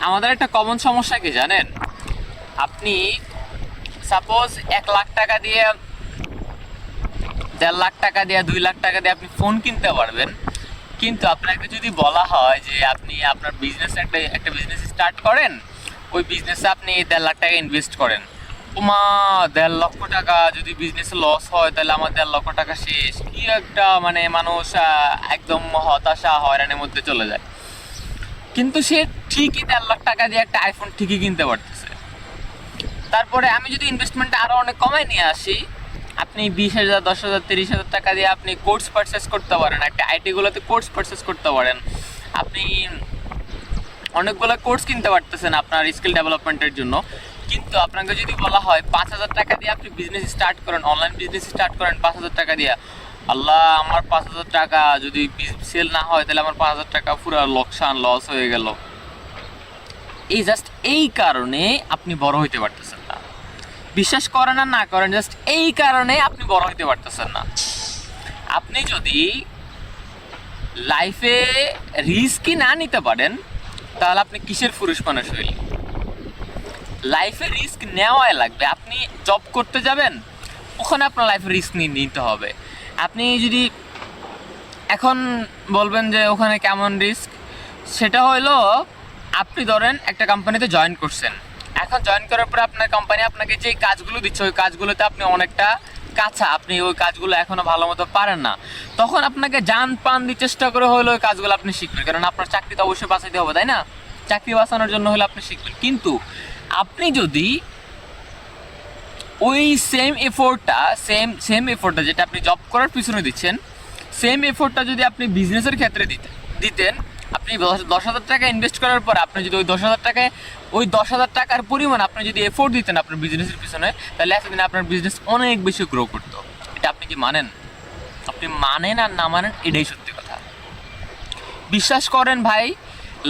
আমাদের একটা কমন সমস্যা কি জানেন? আপনি সাপোজ 1 লাখ টাকা দিয়ে, 1.5 লাখ টাকা দিয়ে, 2 লাখ টাকা দিয়ে আপনি ফোন কিনতে পারবেন, কিন্তু আপনাকে যদি বলা হয় যে আপনি আপনার বিজনেস একটা বিজনেস স্টার্ট করেন, ওই বিজনেসে আপনি 1.5 লাখ টাকা ইনভেস্ট করেন, ওমা 1.5 লক্ষ টাকা যদি বিজনেসে লস হয় তাহলে আমার 1.5 লক্ষ টাকা শেষ, কি একটা মানে মানুষ একদম হতাশা হয়রানির মধ্যে চলে যায়। কিন্তু সে ঠিকই 1.5 লাখ টাকা দিয়ে একটা আইফোন ঠিকই কিনতে পারতেছে। তারপরে আমি যদি ইনভেস্টমেন্টটা আরও অনেক কমায় নিয়ে আসি, আপনি 20,000, 10,000, 30,000 টাকা দিয়ে আপনি কোর্স পারচেস করতে পারেন, একটা আইটিগুলোতে কোর্স পারচেস করতে পারেন, আপনি অনেকগুলো কোর্স কিনতে পারতেছেন আপনার স্কিল ডেভেলপমেন্টের জন্য। কিন্তু আপনাকে যদি বলা হয় 5,000 টাকা দিয়ে আপনি বিজনেস স্টার্ট করেন, অনলাইন বিজনেস স্টার্ট করেন 5,000 টাকা দিয়ে, আল্লাহ আমার 5,000 টাকা যদি সেল না হয় তাহলে আমার 5,000 টাকা পুরো লোকসান লস হয়ে গেল। এই জাস্ট এই কারণে আপনি বড় হইতে পারতেছেন না। বিশ্বাস করেন আর না করেন, জাস্ট এই কারণে আপনি বড় হইতে পারতেছেন না। আপনি যদি লাইফে রিস্কই না নিতে পারেন তাহলে আপনি কিসের পুরুষ মানুষ হইলেন? লাইফে রিস্ক নেওয়াই লাগবে। আপনি জব করতে যাবেন, ওখানে আপনার লাইফে রিস্ক নিতে হবে। আপনি যদি এখন বলবেন যে ওখানে কেমন রিস্ক, সেটা হলো আপনি ধরেন একটা কোম্পানিতে জয়েন করছেন, এখন জয়েন করার পরে আপনার কোম্পানি আপনাকে যে কাজগুলো দিচ্ছে ওই কাজগুলোতে আপনি অনেকটা কাঁচা, আপনি ওই কাজগুলো এখনও ভালো মতো পারেন না, তখন আপনাকে জান প্রাণ দিয়ে চেষ্টা করে হলে ওই কাজগুলো আপনি শিখবেন, কারণ আপনার চাকরি তো অবশ্যই বাঁচাইতে হবে, তাই না? চাকরি বাঁচানোর জন্য হলে আপনি শিখবেন। কিন্তু আপনি যদি ওই সেম এফোর্টটা যেটা আপনি জব করার পিছনে দিচ্ছেন, সেম এফোর্টটা যদি আপনি বিজনেসের ক্ষেত্রে দিতেন, আপনি 10,000 টাকা ইনভেস্ট করার পর আপনি যদি ওই 10,000 টাকায় ওই 10,000 টাকার পরিমাণ আপনি যদি এফোর্ট দিতেন আপনার বিজনেসের পিছনে, তাহলে এতদিন আপনার বিজনেস অনেক বেশি গ্রো করতো। এটা আপনি কি মানেন? আপনি মানেন আর না মানেন এটাই সত্যি কথা। বিশ্বাস করেন ভাই,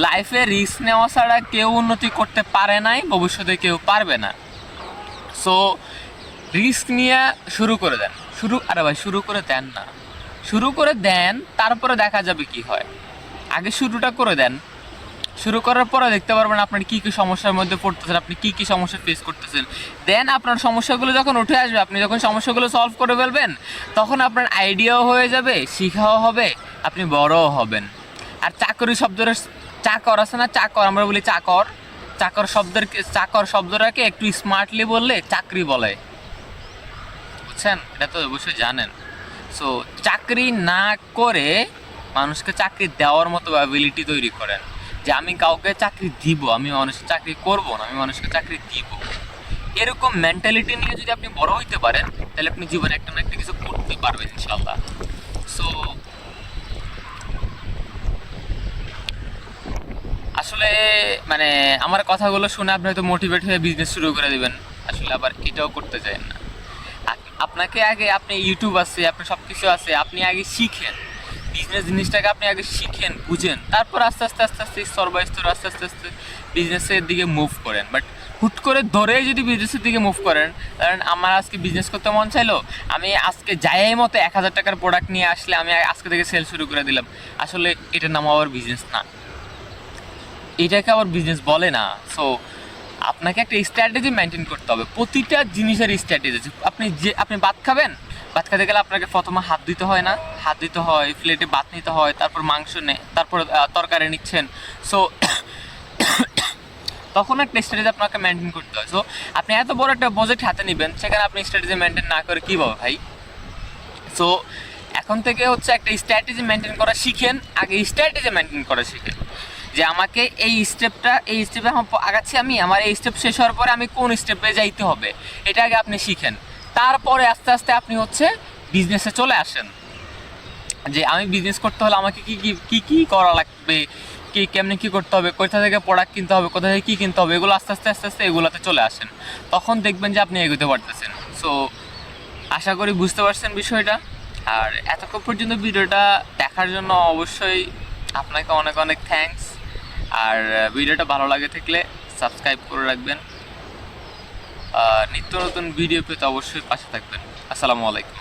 লাইফে রিস্ক নেওয়া ছাড়া কেউ উন্নতি করতে পারে নাই, ভবিষ্যতে কেউ পারবে না। সো রিস্ক নিয়ে শুরু করে দেন। আরে ভাই শুরু করে দেন না, শুরু করে দেন, তারপরে দেখা যাবে কি হয়। আগে শুরুটা করে দেন, শুরু করার পরে দেখতে পারবেন আপনার কী কী সমস্যার মধ্যে পড়তেছেন, আপনি কী কী সমস্যা ফেস করতেছেন। দেন আপনার সমস্যাগুলো যখন উঠে আসবে, আপনি যখন সমস্যাগুলো সলভ করে ফেলবেন, তখন আপনার আইডিয়াও হয়ে যাবে, শিখাও হবে, আপনি বড়ও হবেন। আর চাকরি শব্দটা, চাকর আছে না, চাকর আমরা বলি চাকর, চাকর শব্দটাকে একটু স্মার্টলি বললে চাকরি বলে, বুঝছেন? এটা তো অবশ্যই জানেন। সো চাকরি না করে মানুষকে চাকরি দেওয়ার মতো অ্যাবিলিটি তৈরি করেন, যে আমি কাউকে চাকরি দিব, আমি মানুষের চাকরি করব না, আমি মানুষকে চাকরি দিব। এরকম মেন্টালিটি নিয়ে যদি আপনি বড় হইতে পারেন, তাহলে আপনি জীবনে একটা না একটা কিছু করতে পারবেন ইনশাল্লাহ। সো আসলে মানে আমার কথাগুলো শুনে আপনি হয়তো মোটিভেট হয়ে বিজনেস শুরু করে দেবেন, আসলে আবার এটাও করতে চান না। আপনাকে আগে, আপনি ইউটিউব আছে, আপনার সব কিছু আছে, আপনি আগে শিখেন বিজনেস জিনিসটাকে, আপনি আগে শিখেন, বুঝেন, তারপর আস্তে আস্তে আস্তে আস্তে স্তর বাই স্তর আস্তে আস্তে আস্তে বিজনেসের দিকে মুভ করেন। বাট হুট করে ধরেই যদি বিজনেসের দিকে মুভ করেন, কারণ আমার আজকে বিজনেস করতে মন চাইলো, আমি আজকে যাই মতো 1,000 টাকার প্রোডাক্ট নিয়ে আসলে আমি আজকে থেকে সেল শুরু করে দিলাম, আসলে এটার নাম আবার বিজনেস না, এটাকে আবার বিজনেস বলে না। সো আপনাকে একটা স্ট্র্যাটেজি মেনটেন করতে হবে, প্রতিটা জিনিসের স্ট্র্যাটেজি। আপনি ভাত খাবেন, ভাত খেতে গেলে আপনাকে প্রথমে হাত দিতে হয় না, হাত দিতে হয়, প্লেটে ভাত নিতে হয়, তারপর মাংস তারপর তরকারি নিচ্ছেন। সো তখন একটা স্ট্র্যাটেজি আপনাকে মেনটেন করতে হয়। সো আপনি এত বড় একটা প্রজেক্ট হাতে নেবেন, সেখানে আপনি স্ট্র্যাটেজি মেনটেন না করে কী পাবো ভাই? সো এখন থেকে হচ্ছে একটা স্ট্র্যাটেজি মেনটেন করা শিখেন, আগে স্ট্র্যাটেজি মেনটেন করা শিখেন, যে আমাকে এই স্টেপে আগাচ্ছি, আমি আমার এই স্টেপ শেষ হওয়ার পরে আমি কোন স্টেপে যাইতে হবে, এটা আগে আপনি শিখেন। তারপরে আস্তে আস্তে আপনি হচ্ছে বিজনেসে চলে আসেন, যে আমি বিজনেস করতে হলে আমাকে কী কী কী কী করা লাগবে, কেমনি কী করতে হবে, কোথা থেকে প্রোডাক্ট কিনতে হবে, কোথা থেকে কী কিনতে হবে, এগুলো আস্তে আস্তে আস্তে আস্তে এগুলোতে চলে আসেন, তখন দেখবেন যে আপনি এগোতে পারতেছেন। সো আশা করি বুঝতে পারছেন বিষয়টা। আর এতক্ষণ পর্যন্ত ভিডিওটা দেখার জন্য অবশ্যই আপনাকে অনেক অনেক থ্যাঙ্কস। আর ভিডিওটা ভালো লাগে থাকলে সাবস্ক্রাইব করে রাখবেন, নিত্য নতুন ভিডিও পেতে অবশ্যই পাশে থাকবেন। আসসালামু আলাইকুম।